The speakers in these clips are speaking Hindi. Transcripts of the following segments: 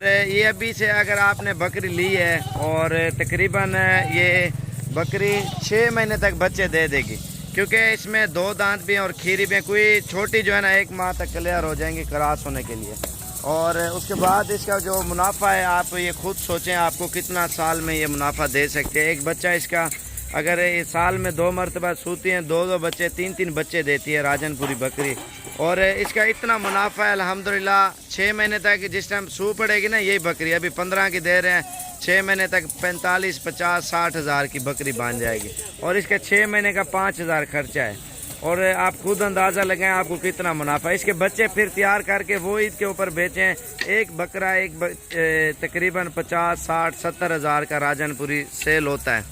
ये अभी से अगर आपने बकरी ली है और तकरीबन ये बकरी 6 महीने तक बच्चे दे देगी, क्योंकि इसमें 2 दांत भी हैं और खीरी भी हैं। कोई छोटी जो है ना 1 माह तक क्लियर हो जाएंगी क्रॉस होने के लिए। और उसके बाद इसका जो मुनाफा है आप ये खुद सोचें आपको कितना साल में ये मुनाफा दे सकते हैं। एक बच्चा इसका अगर ये साल में 2 मरतबा सूती हैं, 2 बच्चे 3 बच्चे देती है राजनपुरी बकरी। और इसका इतना मुनाफा है अल्हम्दुलिल्लाह। 6 महीने तक जिस टाइम सू पड़ेगी ना यही बकरी, अभी 15 की दे रहे हैं, 6 महीने तक 45, 50, 60 हज़ार की बकरी बन जाएगी। और इसका 6 महीने का 5,000 खर्चा है। और आप खुद अंदाज़ा लगाएं आपको कितना मुनाफा। इसके बच्चे फिर तैयार करके वो ईद के ऊपर बेचें। एक बकरा तकरीबन 50, 60, 70 हज़ार का राजनपुरी सेल होता है।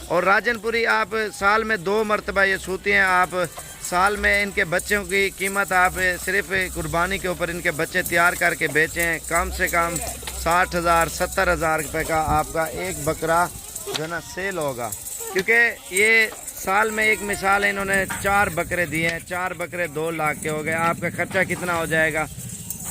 और राजनपुरी आप साल में 2 मरतबा ये सूती हैं। आप साल में इनके बच्चों की कीमत आप सिर्फ कुर्बानी के ऊपर इनके बच्चे तैयार करके बेचें, कम से कम 60 हज़ार 70 हज़ार रुपये का आपका एक बकरा जो है ना सेल होगा। क्योंकि ये साल में एक मिसाल है, इन्होंने 4 बकरे दिए हैं, 4 बकरे 2 लाख के हो गए। आपका खर्चा कितना हो जाएगा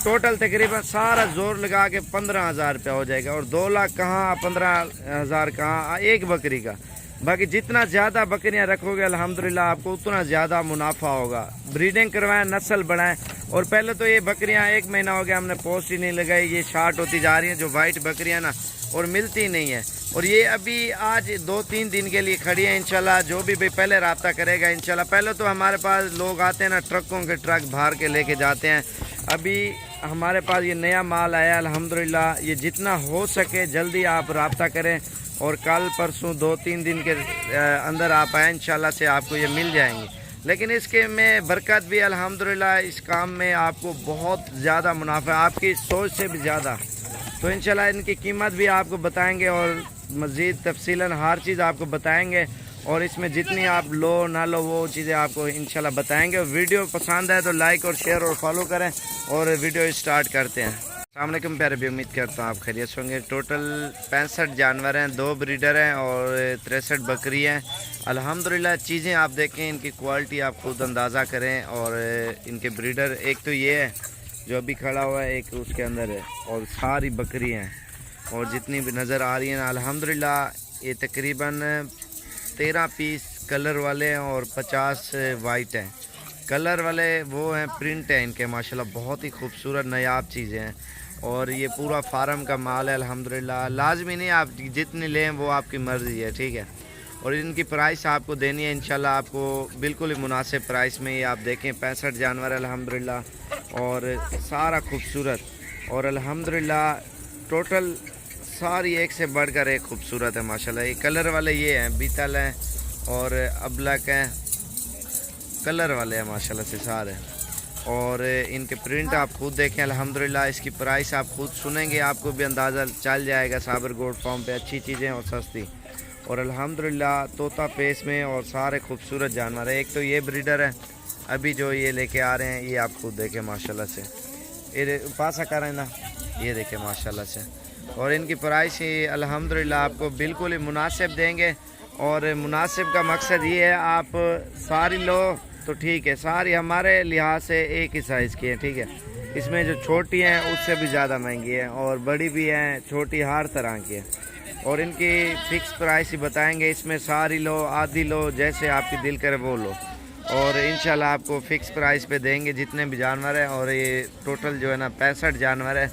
टोटल? तकरीबन सारा जोर लगा के 15,000 रुपया हो जाएगा। और 2 लाख कहाँ, 15,000 कहाँ एक बकरी का। बाकी जितना ज़्यादा बकरियां रखोगे अल्हम्दुलिल्लाह आपको उतना ज़्यादा मुनाफा होगा। ब्रीडिंग करवाएं, नस्ल बढ़ाएं। और पहले तो ये बकरियां 1 महीना हो गया हमने पोस्ट ही नहीं लगाई, ये शार्ट होती जा रही हैं जो वाइट बकरियां ना, और मिलती नहीं है। और ये अभी आज 2-3 दिन के लिए खड़ी है। इंशाल्लाह जो भी भाई पहले रब्ता करेगा इंशाल्लाह। पहले तो हमारे पास लोग आते हैं ना, ट्रकों के ट्रक भार के लेके जाते हैं। अभी हमारे पास ये नया माल आया अल्हम्दुलिल्लाह। ये जितना हो सके जल्दी आप रब्ता करें और कल परसों 2-3 दिन के अंदर आप आए इंशाल्लाह से आपको ये मिल जाएंगी। लेकिन इसके में बरकत भी अल्हम्दुलिल्लाह, इस काम में आपको बहुत ज़्यादा मुनाफा है, आपकी सोच से भी ज़्यादा। तो इंशाल्लाह इनकी कीमत भी आपको बताएंगे और मज़ीद तफसीलन हर चीज़ आपको बताएंगे। और इसमें जितनी आप लो ना लो वो चीज़ें आपको इंशाल्लाह बताएंगे। और वीडियो पसंद है तो लाइक और शेयर और फॉलो करें। और वीडियो स्टार्ट करते हैं। अस्सलाम वालेकुम प्यारे भी, उम्मीद करता हूँ आप खैरियत होंगे। टोटल 65 जानवर हैं, 2 ब्रीडर हैं और 63 बकरी हैं अल्हम्दुलिल्लाह। चीज़ें आप देखें, इनकी क्वालिटी आप खुद अंदाज़ा करें। और इनके ब्रीडर एक तो ये है जो अभी खड़ा हुआ है, एक उसके अंदर है, और सारी बकरी हैं। और जितनी भी नज़र आ रही हैं अल्हम्दुलिल्लाह ये तकरीबन 13 पीस कलर वाले हैं और 50 वाइट हैं। कलर वाले वो हैं, प्रिंट है इनके माशाल्लाह, बहुत ही खूबसूरत नायाब चीज़ें हैं। और ये पूरा फार्म का माल है अल्हम्दुलिल्लाह। लाजमी नहीं आप जितनी लें वो आपकी मर्ज़ी है, ठीक है। और इनकी प्राइस आपको देनी है इंशाल्लाह, आपको बिल्कुल ही मुनासिब प्राइस में। ये आप देखें 65 जानवर अल्हम्दुलिल्लाह और सारा खूबसूरत। और अल्हम्दुलिल्लाह टोटल सारी एक से बढ़कर एक खूबसूरत है माशाल्लाह। ये कलर वाले ये हैं, बीतल हैं और अबलक हैं, कलर वाले हैं माशाल्लाह से सारे। और इनके प्रिंट आप खुद देखें अल्हम्दुलिल्लाह। इसकी प्राइस आप खुद सुनेंगे आपको भी अंदाज़ा चल जाएगा। साबर गोल्ड फार्म पे अच्छी चीज़ें और सस्ती। और अल्हम्दुलिल्लाह तोता पेस में और सारे खूबसूरत जानवर है। एक तो ये ब्रीडर है अभी जो ये लेके आ रहे हैं, ये आप खुद देखें माशाल्लाह से। ये पासा कर रहे हैं ना, ये देखें माशाल्लाह से। और इनकी प्राइस ही अल्हम्दुलिल्लाह आपको बिल्कुल ही मुनासिब देंगे। और मुनासिब का मकसद ये है आप सारी लो तो ठीक है, सारी हमारे लिहाज से एक ही साइज़ की है, ठीक है। इसमें जो छोटी हैं उससे भी ज़्यादा महंगी है और बड़ी भी हैं, छोटी हर तरह की है। और इनकी फ़िक्स प्राइस ही बताएंगे। इसमें सारी लो, आधी लो, जैसे आपकी दिल करे वो लो। और इंशाल्लाह आपको फ़िक्स प्राइस पे देंगे जितने भी जानवर हैं। और ये टोटल जो है ना 65 जानवर है।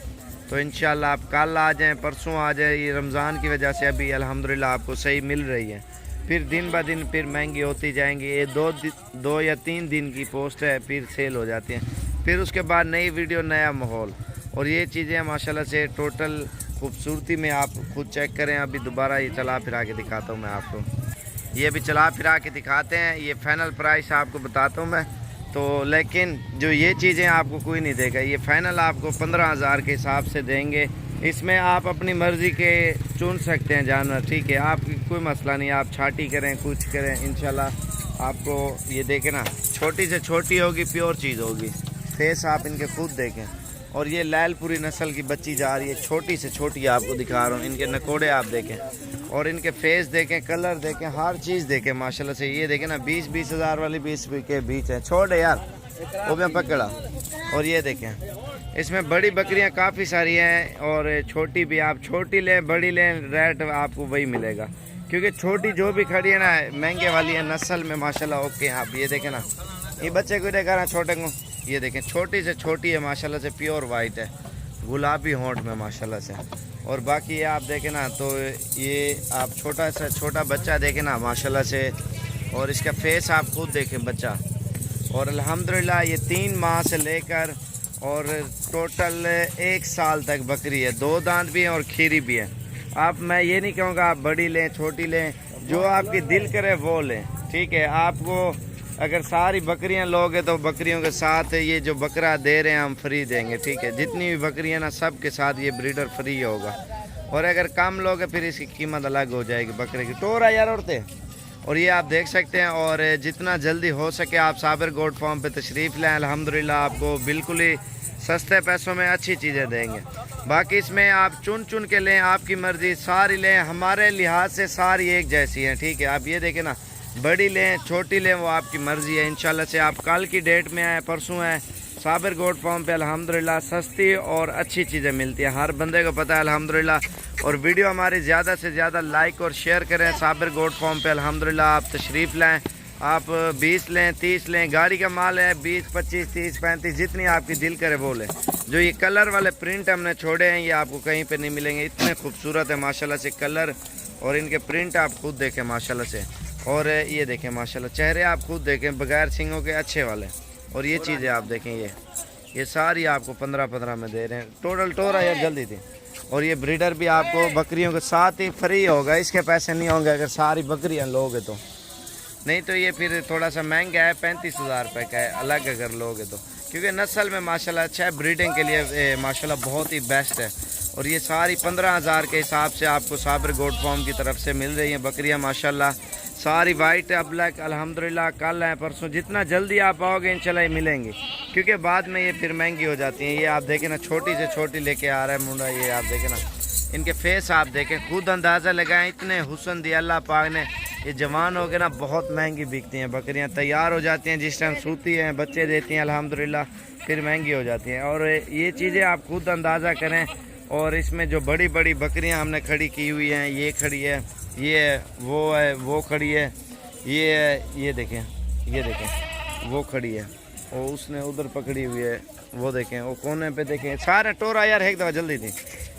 तो इंशाल्लाह आप कल आ जाएँ, परसों आ जाए। ये रमज़ान की वजह से अभी अल्हम्दुलिल्लाह आपको सही मिल रही है, फिर दिन ब दिन फिर महंगी होती जाएंगी। ये 2 या 3 दिन की पोस्ट है, फिर सेल हो जाती हैं। फिर उसके बाद नई वीडियो, नया माहौल। और ये चीज़ें माशाल्लाह से टोटल खूबसूरती में आप खुद चेक करें। अभी दोबारा ये चला फिरा के दिखाता हूँ मैं आपको। ये भी चला फिरा के दिखाते हैं। ये फाइनल प्राइस आपको बताता हूँ मैं तो। लेकिन जो ये चीज़ें आपको कोई नहीं देगा, ये फ़ाइनल आपको 15,000 के हिसाब से देंगे। इसमें आप अपनी मर्ज़ी के चुन सकते हैं जानवर, ठीक है। आपकी कोई मसला नहीं, आप छाटी करें, कुछ करें, इंशाल्लाह आपको ये देखें ना, छोटी से छोटी होगी, प्योर चीज़ होगी। फेस आप इनके खुद देखें। और ये लैलपुरी नस्ल की बच्ची जा रही है, छोटी से छोटी आपको दिखा रहा हूँ। इनके नकोड़े आप देखें और इनके फेस देखें, कलर देखें, हर चीज़ देखें माशाल्लाह से। ये देखें ना 20-20 हज़ार वाली 20 के बीच है। छोड़ यार वो मैं पकड़ा। और ये देखें इसमें बड़ी बकरियां काफ़ी सारी हैं और छोटी भी। आप छोटी लें बड़ी लें, रेट आपको वही मिलेगा, क्योंकि छोटी जो भी खड़ी है ना महंगे वाली है, नस्ल में माशाल्लाह ओके। आप ये देखें ना, ये बच्चे को देखा ना छोटे को, ये देखें छोटी से छोटी है माशाल्लाह से, प्योर वाइट है, गुलाबी होंठ में माशाल्लाह से। और बाकी ये आप देखें ना तो ये आप छोटा सा छोटा बच्चा देखें ना माशाल्लाह से, और इसका फेस आप खुद देखें बच्चा। और अल्हम्दुलिल्लाह ये 3 माह से लेकर और टोटल 1 साल तक बकरी है। 2 दांत भी हैं और खीरी भी है। आप मैं ये नहीं कहूँगा आप बड़ी लें छोटी लें, जो आपकी दिल करे वो लें, ठीक है। आपको अगर सारी बकरियां लोगे तो बकरियों के साथ ये जो बकरा दे रहे हैं हम फ्री देंगे, ठीक है। जितनी भी बकरियां ना सब के साथ ये ब्रीडर फ्री होगा। और अगर कम लोगे फिर इसकी कीमत अलग हो जाएगी बकरे की। टोरा यार औरतें, और ये आप देख सकते हैं। और जितना जल्दी हो सके आप साबिर गोट फार्म पे तशरीफ़ लें। अल्हम्दुलिल्लाह आपको बिल्कुल ही सस्ते पैसों में अच्छी चीज़ें देंगे। बाकी इसमें आप चुन चुन के लें, आपकी मर्ज़ी, सारी लें, हमारे लिहाज से सारी एक जैसी हैं, ठीक है। आप ये देखें ना, बड़ी लें छोटी लें वो आपकी मर्ज़ी है। इंशाल्लाह से आप कल की डेट में आए, परसों आए, साबिर गोट फार्म पे अल्हम्दुलिल्लाह सस्ती और अच्छी चीज़ें मिलती हैं, हर बंदे को पता है अल्हम्दुलिल्लाह। और वीडियो हमारी ज़्यादा से ज़्यादा लाइक और शेयर करें। साबिर गोट फार्म पे अल्हम्दुलिल्लाह आप तशरीफ़ लाएँ, आप 20 लें 30 लें, गाड़ी का माल है 20 25 30 35 जितनी आपकी दिल करे वो लें। जो ये कलर वाले प्रिंट हमने छोड़े हैं ये आपको कहीं पे नहीं मिलेंगे, इतने खूबसूरत है माशाल्लाह से कलर, और इनके प्रिंट आप खुद देखें माशाल्लाह से। और ये देखें माशाल्लाह चेहरे आप खुद देखें बगैर सिंगों के अच्छे वाले। और ये चीज़ें आप देखें, ये सारी आपको 15-15 में दे रहे हैं। टोटल टोरा यार जल्दी थी। और ये ब्रीडर भी आपको बकरियों के साथ ही फ्री होगा, इसके पैसे नहीं होंगे अगर सारी बकरियां लोगे तो। नहीं तो ये फिर थोड़ा सा महंगा है, 35,000 रुपये का है अलग अगर लोगे तो, क्योंकि नस्ल में माशाल्लाह अच्छा है, ब्रीडिंग के लिए माशाल्लाह बहुत ही बेस्ट है। और ये सारी 15,000 के हिसाब से आपको साबिर गोट फार्म की तरफ से मिल रही हैं बकरियां माशाल्लाह, सारी वाइट ब्लैक अल्हम्दुलिल्लाह। कल है परसों, जितना जल्दी आप आओगे इंशाल्लाह मिलेंगी, क्योंकि बाद में ये फिर महंगी हो जाती हैं। ये आप देखें ना छोटी से छोटी लेके आ रहा है मुंडा, ये आप देखें ना, इनके फेस आप देखें, खुद अंदाज़ा लगाएं, इतने हुस्न दिया अल्लाह पाक ने। ये जवान हो गए ना बहुत महंगी बिकती हैं बकरियां, तैयार हो जाती हैं जिस टाइम सूती हैं, बच्चे देती हैं अल्हम्दुलिल्लाह, फिर महंगी हो जाती हैं। और ये चीज़ें आप खुद अंदाज़ा करें। और इसमें जो बड़ी बड़ी बकरियां हमने खड़ी की हुई हैं, ये खड़ी है, ये है, वो खड़ी है, ये देखें वो खड़ी है, और उसने उधर पकड़ी हुई है, वो देखें वो कोने पे देखें। सारे टोरा यार एक दफ़ा जल्दी थी,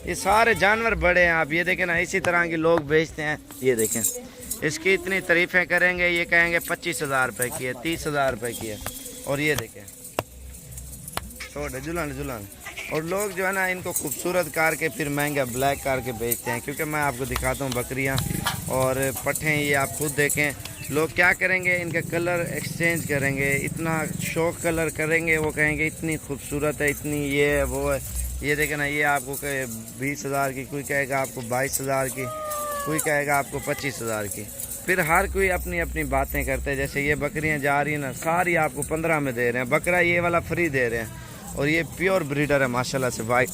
ये सारे जानवर बड़े हैं। आप ये देखें ना, इसी तरह के लोग बेचते हैं। ये देखें इसकी इतनी तारीफ़ें करेंगे, ये कहेंगे 25,000 रुपये की है, 30,000 रुपये की है। और ये देखें छोटे जुलान। और लोग जो है ना इनको खूबसूरत कार के फिर महंगा ब्लैक कार के बेचते हैं, क्योंकि मैं आपको दिखाता हूँ बकरियाँ और पट्ठे, ये आप खुद देखें। लोग क्या करेंगे, इनका कलर एक्सचेंज करेंगे, इतना शौक कलर करेंगे, वो कहेंगे इतनी खूबसूरत है, इतनी ये है वो है। ये देखें ना, ये आपको कहे 20,000 की, कोई कहेगा आपको 22,000 की, कोई कहेगा आपको 25,000 की। फिर हर कोई अपनी अपनी बातें करते हैं। जैसे ये बकरियां जा रही हैं ना, सारी आपको 15 में दे रहे हैं, बकरा ये वाला फ्री दे रहे हैं। और ये प्योर ब्रीडर है माशाल्लाह से वाइट,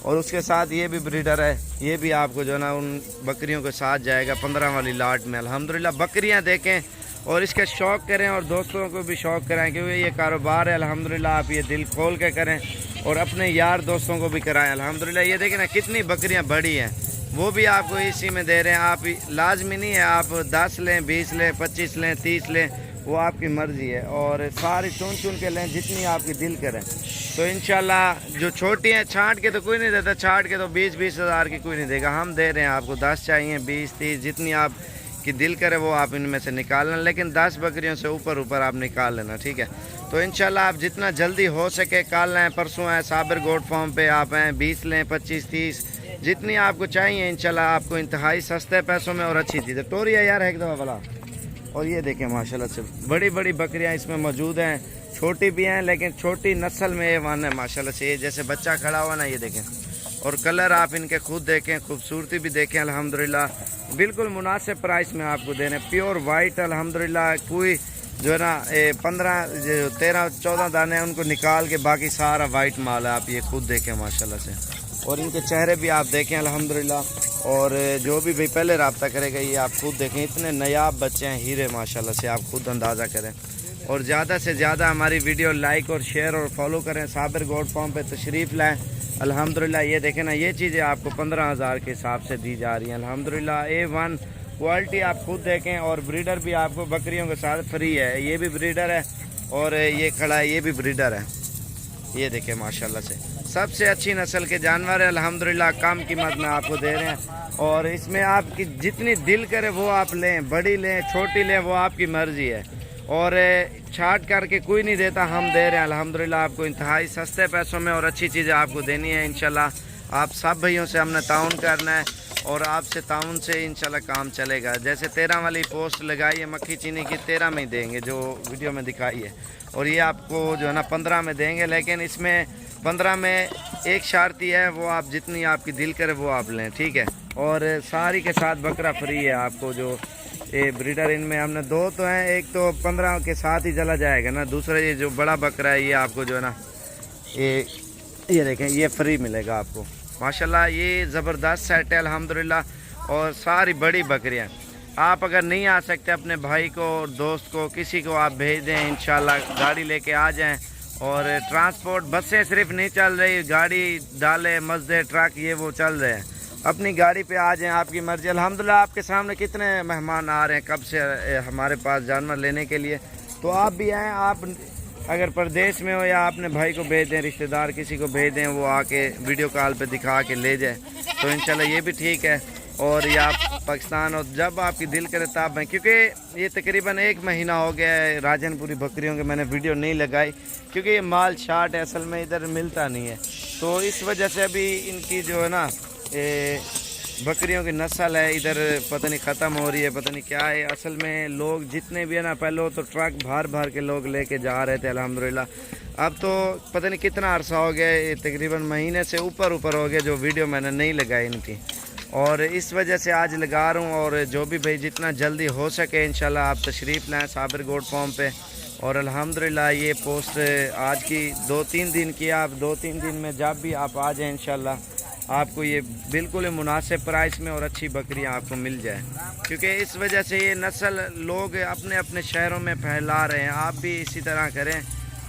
और उसके साथ ये भी ब्रीडर है, ये भी आपको जो है ना उन बकरियों के साथ जाएगा 15 वाली लाट में। अल्हम्दुलिल्लाह बकरियां देखें और इसका शौक़ करें, और दोस्तों को भी शौक़ कराएं, क्योंकि ये कारोबार है अल्हम्दुलिल्लाह। आप ये दिल खोल के करें और अपने यार दोस्तों को भी कराएं अल्हम्दुलिल्लाह। ये देखें ना कितनी बकरियां बड़ी हैं, वो भी आपको इसी में दे रहे हैं। आप लाजमी नहीं है आप 10 लें 20 लें 25 लें 30 लें, वो आपकी मर्ज़ी है। और सारी चुन के लें जितनी आपकी दिल करें। तो इंशाल्लाह जो छोटी हैं छांट के तो कोई नहीं देता, छांट के तो 20-20 हज़ार की कोई नहीं देगा। हम दे रहे हैं आपको 10 चाहिए 20 30 जितनी आपकी दिल करे वो आप इनमें से निकाल लें, लेकिन 10 बकरियों से ऊपर आप निकाल लेना, ठीक है। तो इंशाल्लाह आप जितना जल्दी हो सके कल आएँ परसों आएँ, साबिर गोट फार्म पे आप आएँ, 20 लें 25 30 जितनी आपको चाहिए इंशाल्लाह आपको इंतहाई सस्ते पैसों में और अच्छी चीज़ें। टोरिया यार एक दफ़ा वाला। और ये देखें माशाल्लाह से बड़ी बड़ी बकरियां इसमें मौजूद हैं, छोटी भी हैं लेकिन छोटी नस्ल में ये वन है माशाल्लाह से। ये जैसे बच्चा खड़ा हुआ ना, ये देखें, और कलर आप इनके खुद देखें, खूबसूरती भी देखें अल्हम्दुलिल्लाह। बिल्कुल मुनासिब प्राइस में आपको दे रहे हैं, प्योर वाइट अल्हम्दुलिल्लाह। कोई जो है ना 15 13 14 दाने हैं उनको निकाल के बाकी सारा वाइट माल है, आप ये खुद देखें माशाल्लाह से। और इनके चेहरे भी आप देखें अल्हम्दुलिल्लाह। और जो भी भाई पहले रब्ता करेगा ये आप खुद देखें, इतने नायाब बच्चे हैं हीरे माशाल्लाह से, आप खुद अंदाज़ा करें। और ज़्यादा से ज़्यादा हमारी वीडियो लाइक और शेयर और फॉलो करें। साबिर गोट फार्म पे तशरीफ़ लाएँ। अल्हम्दुलिल्लाह ये देखें ना, ये चीज़ें आपको 15,000 के हिसाब से दी जा रही हैं। अल्हम्दुलिल्लाह A1 क्वालिटी आप खुद देखें। और ब्रीडर भी आपको बकरियों के साथ फ्री है। ये भी ब्रीडर है और ये खड़ा है, ये भी ब्रीडर है। ये देखें माशाल्लाह से सबसे अच्छी नस्ल के जानवर है। अल्हम्दुलिल्लाह कम कीमत में आपको दे रहे हैं। और इसमें आपकी जितनी दिल करे वो आप लें, बड़ी लें छोटी लें, वो आपकी मर्ज़ी है। और छाट करके कोई नहीं देता, हम दे रहे हैं अल्हम्दुलिल्लाह आपको इंतहाई सस्ते पैसों में और अच्छी चीज़ें आपको देनी है। इंशाल्लाह आप सब भैयों से हमने ताउन करना है और आपसे ताउन से इंशाल्लाह काम चलेगा। जैसे 13 वाली पोस्ट लगाई है मक्खी चीनी की, 13 में ही देंगे जो वीडियो में दिखाई है। और ये आपको जो है ना 15 में देंगे, लेकिन इसमें 15 में एक शर्त है, वो आप जितनी आपकी दिल करे वो आप लें, ठीक है। और सारी के साथ बकरा फ्री है आपको। जो ये ब्रीडर इनमें हमने 2 तो हैं, एक तो 15 के साथ ही चला जाएगा ना, दूसरा ये जो बड़ा बकरा है ये आपको जो है ना ये देखें ये फ्री मिलेगा आपको। माशाल्लाह ये ज़बरदस्त सेट है अल्हम्दुलिल्लाह। और सारी बड़ी बकरियां आप अगर नहीं आ सकते अपने भाई को और दोस्त को किसी को आप भेज दें, इंशाल्लाह गाड़ी लेके आ जाएं। और ट्रांसपोर्ट बसें सिर्फ नहीं चल रही, गाड़ी डाले मस्जिद ट्रक ये वो चल रहे हैं। अपनी गाड़ी पे आ जाएं, आपकी मर्जी। अल्हम्दुलिल्लाह आपके सामने कितने मेहमान आ रहे हैं कब से हमारे पास जानवर लेने के लिए, तो आप भी आएँ। आप अगर प्रदेश में हो या अपने भाई को भेज दें, रिश्तेदार किसी को भेज दें, वो आके वीडियो कॉल पे दिखा के ले जाए तो इंशाल्लाह ये भी ठीक है। और या पाकिस्तान और जब आपकी दिल करे तब है, क्योंकि ये तकरीबन 1 महीना हो गया है राजनपुरी बकरियों के मैंने वीडियो नहीं लगाई, क्योंकि ये माल शार्ट है, असल में इधर मिलता नहीं है। तो इस वजह से अभी इनकी जो है ना बकरियों की नस्ल है इधर पता नहीं ख़त्म हो रही है, पता नहीं क्या है। असल में लोग जितने भी है ना, पहले तो ट्रक भर के लोग लेके जा रहे थे अल्हम्दुलिल्लाह। अब तो पता नहीं कितना अरसा हो गया, तकरीबन महीने से ऊपर हो गया जो वीडियो मैंने नहीं लगाई इनकी। और इस वजह से आज लगा रहा हूँ। और जो भी भाई जितना जल्दी हो सके इंशाल्लाह आप तशरीफ़ लाएँ साबिर गोट फार्म पे। और अल्हम्दुलिल्लाह ये पोस्ट आज की 2-3 दिन की, आप 2-3 दिन में जब भी आप आ जाएँ इंशाल्लाह आपको ये बिल्कुल मुनासिब प्राइस में और अच्छी बकरियां आपको मिल जाए। क्योंकि इस वजह से ये नस्ल लोग अपने अपने शहरों में फैला रहे हैं। आप भी इसी तरह करें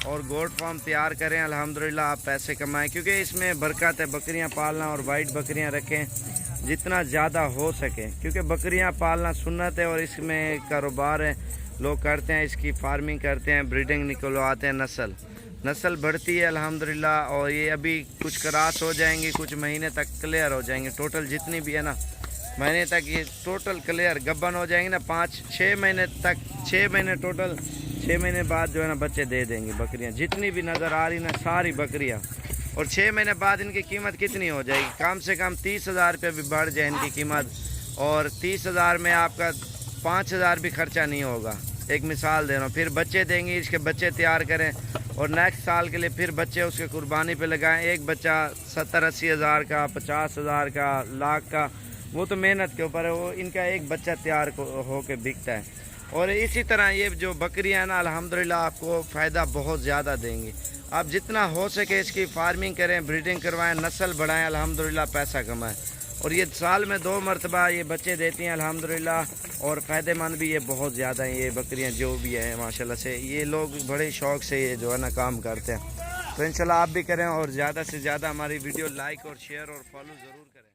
और गोट फार्म तैयार करें, अल्हम्दुलिल्लाह आप पैसे कमाएं। क्योंकि इसमें बरकत है, बकरियां पालना और वाइट बकरियां रखें जितना ज़्यादा हो सके, क्योंकि बकरियां पालना सुन्नत है और इसमें कारोबार है, लोग करते हैं, इसकी फार्मिंग करते हैं, ब्रीडिंग निकलवाते हैं, नस्ल बढ़ती है अल्हम्दुलिल्लाह। और ये अभी कुछ क्रॉस हो जाएंगी, कुछ महीने तक क्लियर हो जाएंगे। टोटल जितनी भी है ना महीने तक ये टोटल क्लियर गब्बन हो जाएंगे ना, 5-6 महीने तक, 6 महीने टोटल, 6 महीने बाद जो है ना बच्चे दे देंगी बकरियां जितनी भी नज़र आ रही ना सारी बकरियां। और 6 महीने बाद इनकी कीमत कितनी हो जाएगी, कम से कम 30,000 रुपये भी बढ़ जाए इनकी कीमत। और 30,000 में आपका 5,000 भी खर्चा नहीं होगा। एक मिसाल दे रहा हूँ, फिर बच्चे देंगे, इसके बच्चे तैयार करें और नेक्स्ट साल के लिए फिर बच्चे उसके कुर्बानी पे लगाएं। एक बच्चा 70-80 हज़ार का, 50 हज़ार का, लाख का, वो तो मेहनत के ऊपर है। वो इनका एक बच्चा तैयार हो के बिकता है। और इसी तरह ये जो बकरियां हैं ना अल्हम्दुलिल्लाह आपको फ़ायदा बहुत ज़्यादा देंगी। आप जितना हो सके इसकी फार्मिंग करें, ब्रीडिंग करवाएं, नस्ल बढ़ाएं, अल्हम्दुलिल्लाह पैसा कमाएं। और ये साल में 2 मरतबा ये बच्चे देती हैं अल्हम्दुलिल्लाह। और फ़ायदेमंद भी ये बहुत ज़्यादा हैं ये बकरियां जो भी हैं माशाल्लाह से। ये लोग बड़े शौक़ से ये जो है ना काम करते हैं। तो इंशाल्लाह आप भी करें और ज़्यादा से ज़्यादा हमारी वीडियो लाइक और शेयर और फॉलो ज़रूर करें।